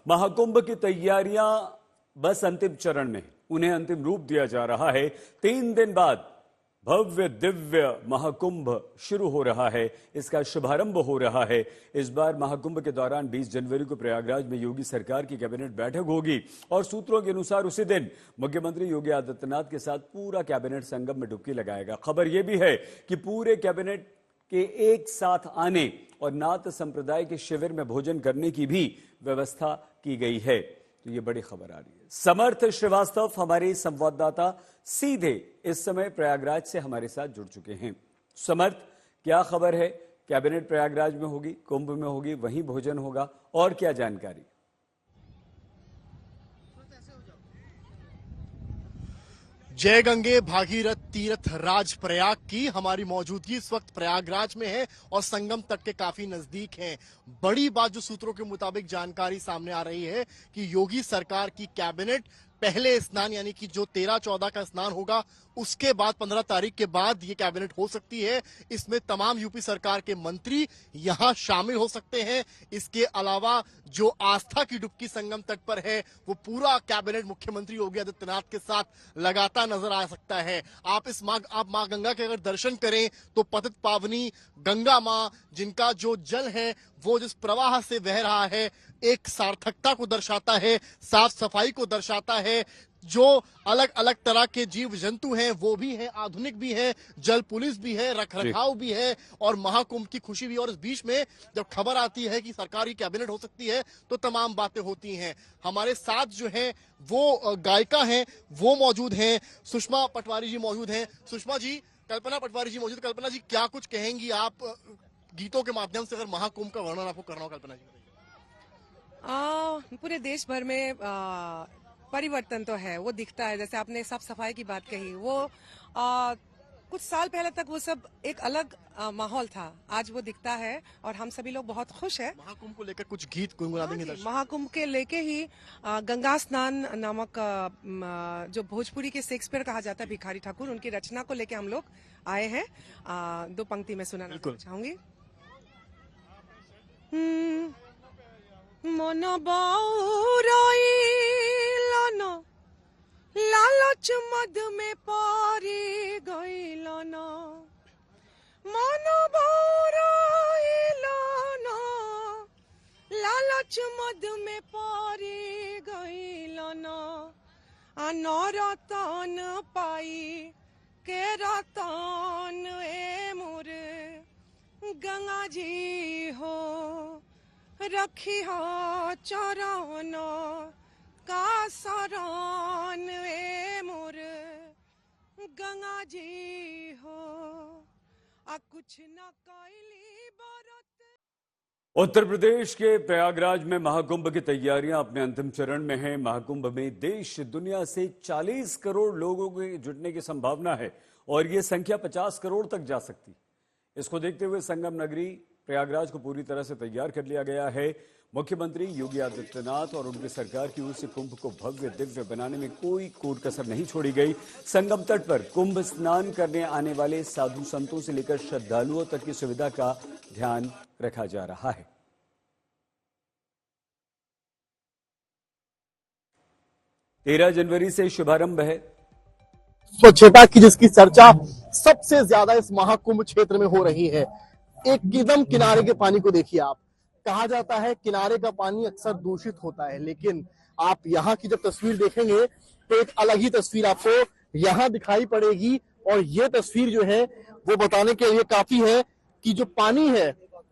महाकुंभ की तैयारियां बस अंतिम चरण में, उन्हें अंतिम रूप दिया जा रहा है। 3 दिन बाद भव्य दिव्य महाकुंभ शुरू हो रहा है, इसका शुभारंभ हो रहा है। इस बार महाकुंभ के दौरान 20 जनवरी को प्रयागराज में योगी सरकार की कैबिनेट बैठक होगी और सूत्रों के अनुसार उसी दिन मुख्यमंत्री योगी आदित्यनाथ के साथ पूरा कैबिनेट संगम में डुबकी लगाएगा। खबर यह भी है कि पूरे कैबिनेट के एक साथ आने और नाथ संप्रदाय के शिविर में भोजन करने की भी व्यवस्था की गई है। तो ये बड़ी खबर आ रही है। समर्थ श्रीवास्तव हमारे संवाददाता सीधे इस समय प्रयागराज से हमारे साथ जुड़ चुके हैं। समर्थ, क्या खबर है? कैबिनेट प्रयागराज में होगी, कुंभ में होगी, वहीं भोजन होगा, और क्या जानकारी? जय गंगे भागीरथ तीर्थ राज प्रयाग की हमारी मौजूदगी इस वक्त प्रयागराज में है और संगम तट के काफी नजदीक है। बड़ी बात जो सूत्रों के मुताबिक जानकारी सामने आ रही है कि योगी सरकार की कैबिनेट पहले स्नान यानी कि जो 13-14 का स्नान होगा उसके बाद 15 तारीख के बाद ये कैबिनेट हो सकती है। इसमें तमाम यूपी सरकार के मंत्री यहां शामिल हो सकते हैं। इसके अलावा जो आस्था की डुबकी संगम तट पर है वो पूरा कैबिनेट मुख्यमंत्री योगी आदित्यनाथ के साथ लगातार नजर आ सकता है। आप मां गंगा के अगर दर्शन करें तो पतित पावनी गंगा मां, जिनका जो जल है वो जिस प्रवाह से बह रहा है, एक सार्थकता को दर्शाता है, साफ सफाई को दर्शाता है। जो अलग अलग तरह के जीव जंतु हैं वो भी हैं, आधुनिक भी हैं, जल पुलिस भी है, रखरखाव भी है और महाकुंभ की खुशी भी। और इस बीच में जब खबर आती है कि सरकारी कैबिनेट हो सकती है तो तमाम बातें होती हैं। हमारे साथ जो है वो गायिका हैं, वो मौजूद हैं। सुषमा पटवारी जी मौजूद हैं। सुषमा जी, कल्पना पटवारी जी मौजूद। कल्पना जी, क्या कुछ कहेंगी आप गीतों के माध्यम से अगर महाकुंभ का वर्णन आपको करना हो? कल्पना जी पूरे देश भर में परिवर्तन तो है, वो दिखता है। जैसे आपने साफ सफाई की बात कही, वो कुछ साल पहले तक वो सब एक अलग माहौल था, आज वो दिखता है और हम सभी लोग बहुत खुश हैं। महाकुंभ को लेकर कुछ गीत गुनगुना देंगे? महाकुंभ के लेके ही गंगा स्नान नामक जो भोजपुरी के शेक्सपियर कहा जाता है भिखारी ठाकुर, उनकी रचना को लेके हम लोग आए हैं। 2 पंक्ति में सुनाना चाहूंगी। मन बाउराइलन लालच मद में पारी गइलन, मन बाउराइलन लालच मद में पारी गइलन, नरतन पाई के रतन ए मोर गंगा जी हो, रखी हो चरण का शरण ए मोर गंगा जी हो, कुछ न कैली बरत। उत्तर प्रदेश के प्रयागराज में महाकुंभ की तैयारियां अपने अंतिम चरण में हैं। महाकुंभ में देश दुनिया से 40 करोड़ लोगों के जुटने की संभावना है और ये संख्या 50 करोड़ तक जा सकती है। इसको देखते हुए संगम नगरी प्रयागराज को पूरी तरह से तैयार कर लिया गया है। मुख्यमंत्री योगी आदित्यनाथ और उनकी सरकार की ओर से कुंभ को भव्य दिव्य बनाने में कोई कोर कसर नहीं छोड़ी गई। संगम तट पर कुंभ स्नान करने आने वाले साधु संतों से लेकर श्रद्धालुओं तक की सुविधा का ध्यान रखा जा रहा है। 13 जनवरी से शुभारंभ है। स्वच्छता की जिसकी चर्चा सबसे ज्यादा इस महाकुंभ क्षेत्र में हो रही है। एकदम किनारे के पानी को देखिए आप। कहा जाता है किनारे का पानी अक्सर दूषित होता है, लेकिन आप यहाँ की जब तस्वीर देखेंगे तो एक अलग ही तस्वीर आपको यहाँ दिखाई पड़ेगी। और ये तस्वीर जो है वो बताने के लिए काफी है कि जो पानी है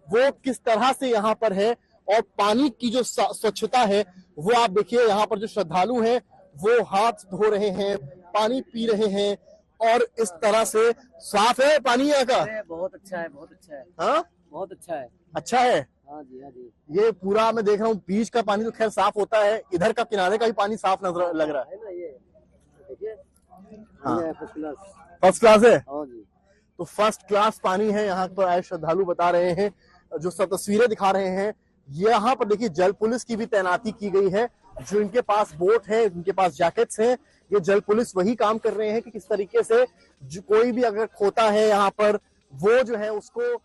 वो किस तरह से यहाँ पर है और पानी की जो स्वच्छता है वो आप देखिए। यहाँ पर जो श्रद्धालु हैं वो हाथ धो रहे हैं, पानी पी रहे हैं और इस तरह से साफ है पानी यहाँ का। बहुत अच्छा है, बहुत अच्छा है। हाँ, बहुत अच्छा है। अच्छा है। हाँ जी, हाँ जी। ये पूरा मैं देख रहा हूँ बीच का पानी तो खैर साफ होता है, इधर का किनारे का भी पानी साफ नजर लग रहा है ना। ये देखिए, फर्स्ट क्लास, फर्स्ट क्लास है। हाँ जी। तो फर्स्ट क्लास पानी है। यहाँ पर आए श्रद्धालु बता रहे हैं, जो सब तस्वीरें दिखा रहे हैं। यहाँ पर देखिए जल पुलिस की भी तैनाती की गई है। जो इनके पास बोट है, इनके पास जैकेट्स हैं, ये जल पुलिस वही काम कर रहे हैं कि किस तरीके से जो कोई भी अगर खोता है यहाँ पर वो जो है उसको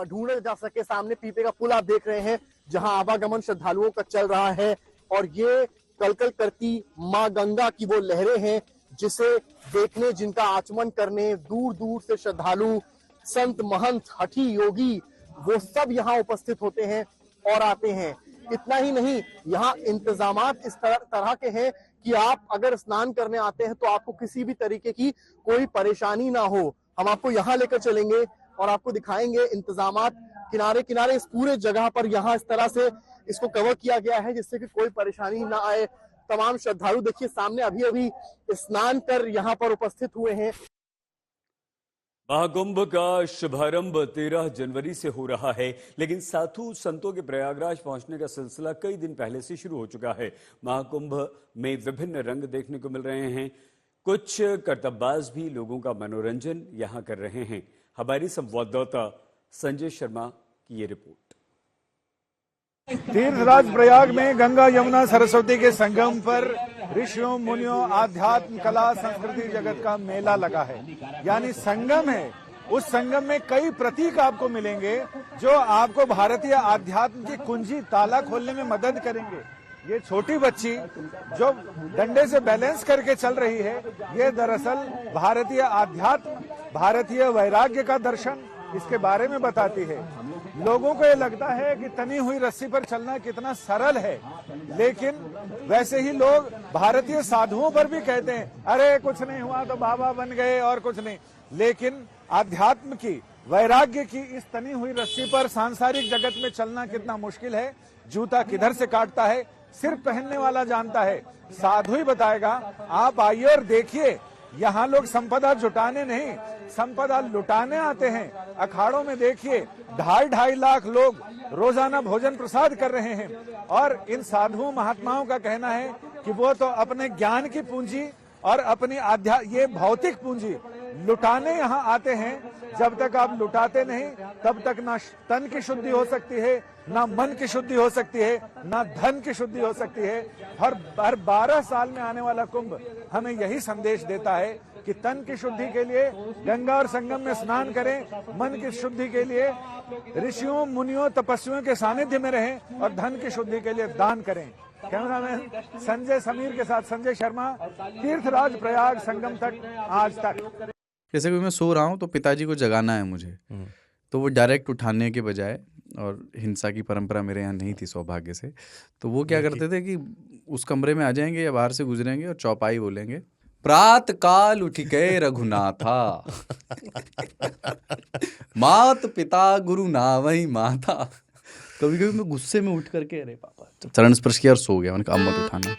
ढूंढा जा सके। सामने पीपे का पुल आप देख रहे हैं जहां आवागमन श्रद्धालुओं का चल रहा है और ये कलकल करती मां गंगा की वो लहरें हैं जिसे देखने, जिनका आचमन करने दूर दूर से श्रद्धालु, संत, महंत, हठी, योगी वो सब यहाँ उपस्थित होते हैं और आते हैं। इतना ही नहीं, यहाँ इंतजामात इस तरह के हैं कि आप अगर स्नान करने आते हैं तो आपको किसी भी तरीके की कोई परेशानी ना हो। हम आपको यहाँ लेकर चलेंगे और आपको दिखाएंगे इंतजामात किनारे किनारे इस पूरे जगह पर यहाँ इस तरह से इसको कवर किया गया है जिससे कि कोई परेशानी ना आए। तमाम श्रद्धालु देखिए सामने अभी अभी स्नान कर यहाँ पर उपस्थित हुए हैं। महाकुंभ का शुभारंभ 13 जनवरी से हो रहा है, लेकिन साधु संतों के प्रयागराज पहुंचने का सिलसिला कई दिन पहले से शुरू हो चुका है। महाकुंभ में विभिन्न रंग देखने को मिल रहे हैं। कुछ करतबबाज भी लोगों का मनोरंजन यहां कर रहे हैं। हमारी संवाददाता संजय शर्मा की ये रिपोर्ट। तीर्थराज प्रयाग में गंगा यमुना सरस्वती के संगम पर ऋषियों, मुनियों, आध्यात्म, कला, संस्कृति जगत का मेला लगा है। यानी संगम है, उस संगम में कई प्रतीक आपको मिलेंगे जो आपको भारतीय आध्यात्म की कुंजी ताला खोलने में मदद करेंगे। ये छोटी बच्ची जो डंडे से बैलेंस करके चल रही है, ये दरअसल भारतीय आध्यात्म, भारतीय वैराग्य का दर्शन इसके बारे में बताती है। लोगों को ये लगता है कि तनी हुई रस्सी पर चलना कितना सरल है, लेकिन वैसे ही लोग भारतीय साधुओं पर भी कहते हैं अरे कुछ नहीं हुआ तो बाबा बन गए और कुछ नहीं। लेकिन आध्यात्म की, वैराग्य की इस तनी हुई रस्सी पर सांसारिक जगत में चलना कितना मुश्किल है, जूता किधर से काटता है सिर्फ पहनने वाला जानता है। साधु ही बताएगा। आप आइए और देखिए, यहाँ लोग संपदा जुटाने नहीं, संपदा लुटाने आते हैं। अखाड़ों में देखिए 2.5 लाख लोग रोजाना भोजन प्रसाद कर रहे हैं और इन साधुओं महात्माओं का कहना है कि वो तो अपने ज्ञान की पूंजी और अपनी ये भौतिक पूंजी लुटाने यहाँ आते हैं। जब तक आप लुटाते नहीं तब तक ना तन की शुद्धि हो सकती है, ना मन की शुद्धि हो सकती है, ना धन की शुद्धि हो सकती है। हर 12 साल में आने वाला कुंभ हमें यही संदेश देता है कि तन की शुद्धि के लिए गंगा और संगम में स्नान करें, मन की शुद्धि के लिए ऋषियों, मुनियों, तपस्वियों के सानिध्य में रहें और धन की शुद्धि के लिए दान करें। कैमरामैन संजय समीर के साथ संजय शर्मा, तीर्थराज प्रयाग संगम तक, आज तक। जैसे कि मैं सो रहा हूँ तो पिताजी को जगाना है मुझे, तो वो डायरेक्ट उठाने के बजाय, और हिंसा की परंपरा मेरे यहाँ नहीं थी सौभाग्य से, तो वो क्या करते थे कि उस कमरे में आ जाएंगे या बाहर से गुजरेंगे और चौपाई बोलेंगे, प्रात काल उठ के रघुनाथा मात पिता गुरु नावई माता। कभी कभी मैं गुस्से में उठ करके अरे पापा चरण स्पर्श किया और सो गया। मैंने कहा अब मत उठाना।